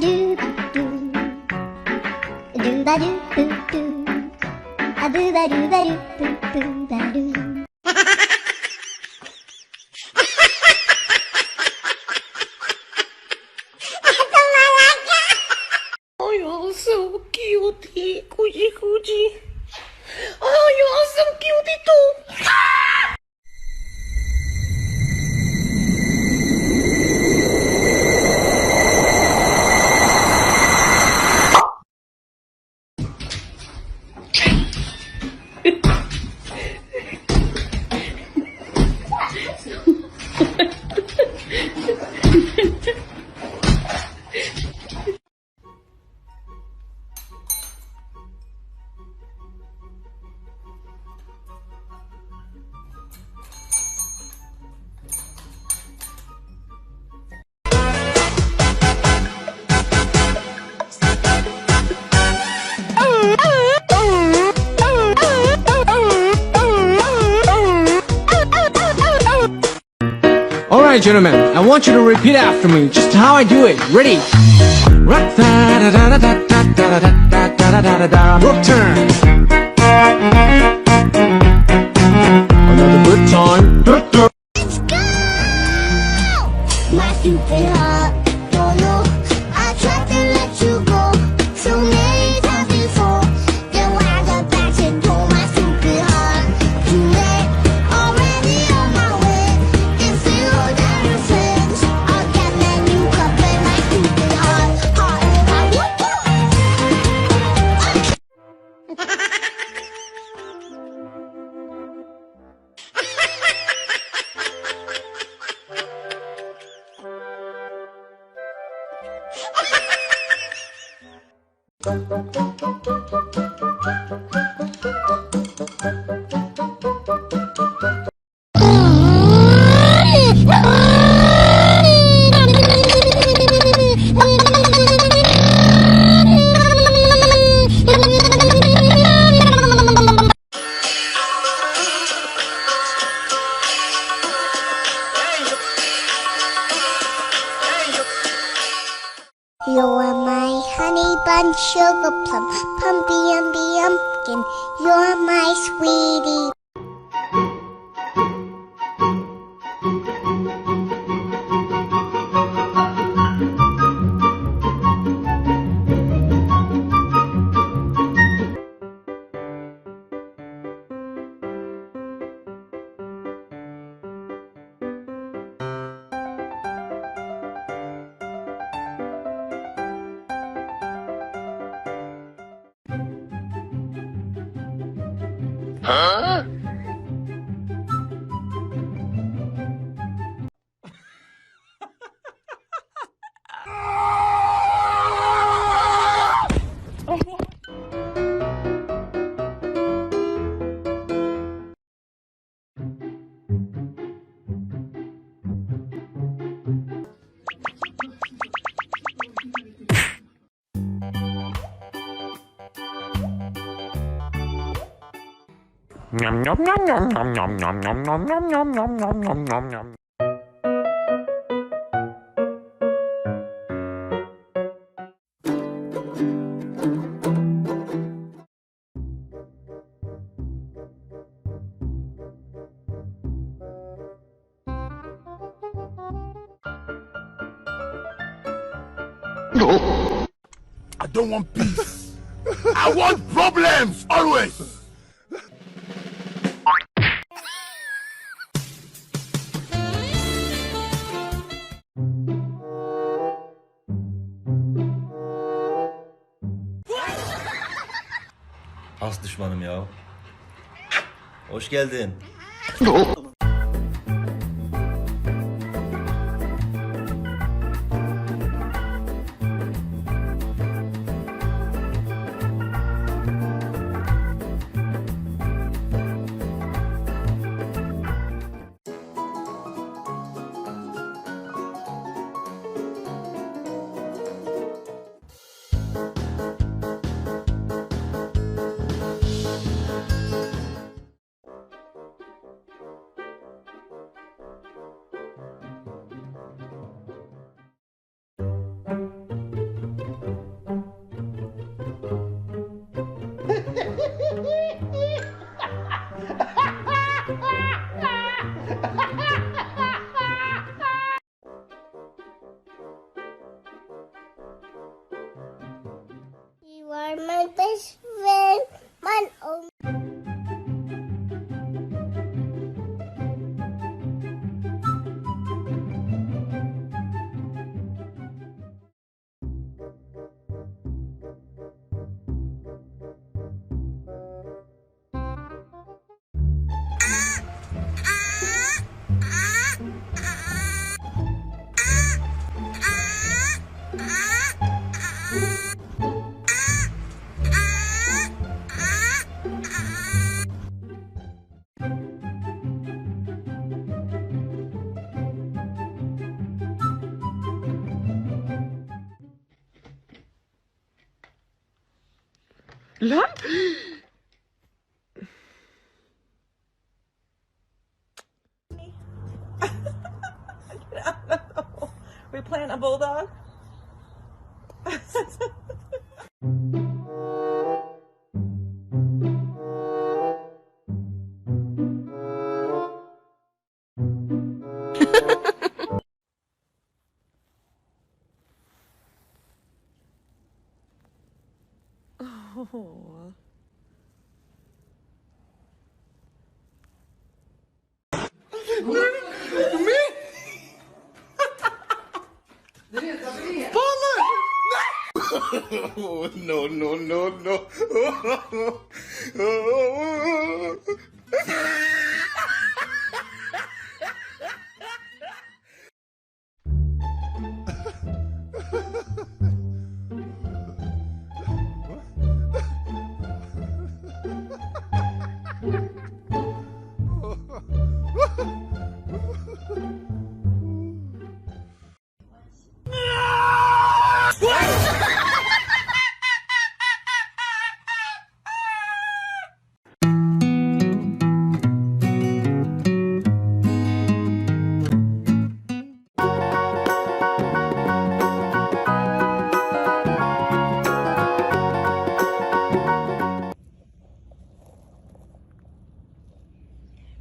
doo doo, doo ba doo doo doo, a boo ba doo ba doo boo boo ba doo. Oh, you're so cute, cutie cutie. Oh, you're so cute too. Alright, gentlemen, I want you to repeat after me, just how I do it. Ready? Rock da da da da da da da da da da da da da. Rock turn. Another good time. Let's go! My stupid heart, don't know. I tried to let you go so many times before. Then when I got back to told my stupid heart, too late, already on my way. If you hold down your friends, I'll get that new cup in my stupid heart. Heart in my You're my honey bun, sugar plum, pumpy umby umpkin. You're my sweetie. Huh? Nhầm nhầm nhầm nhầm nhầm nhầm nhầm nhầm nhầm nhầm nhầm nhầm nhầm nhầm nhầm nhầm. I don't want peace. I want problems always. Has düşmanım ya. Hoş geldin. Lan! We playing a bulldog? Oh. Oh, no, no, no, no.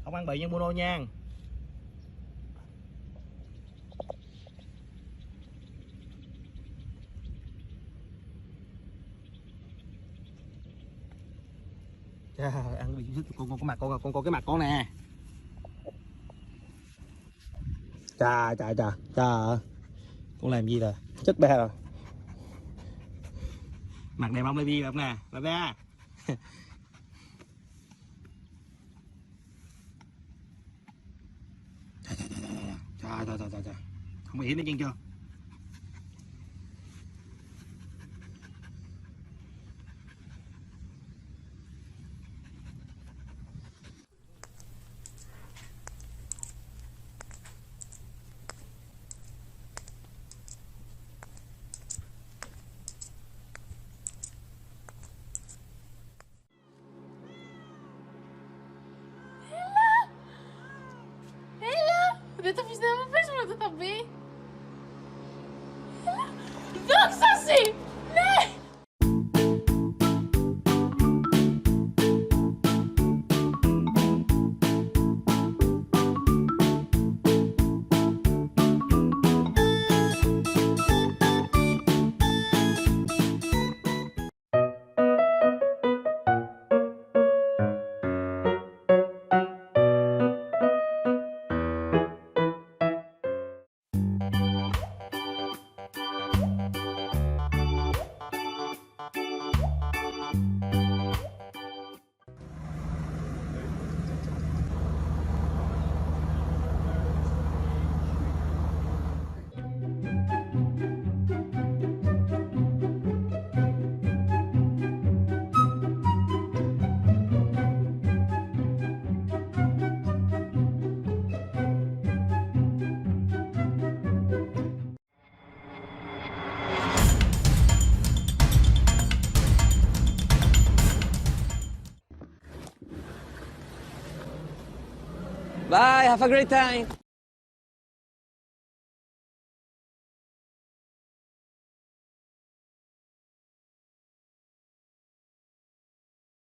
Không ăn bị nha Bruno nha. Trời, ăn bị con cái mặt con cái mặt con nè. Trời trời trời trời, con làm gì rồi, chết ba rồi. Mặt đẹp không baby, đẹp nè ba. Trời, không bị hiểm đấy chưa. Dito fiz nenhuma pergunta também. Nossa, assim! Né? Bye, have a great time.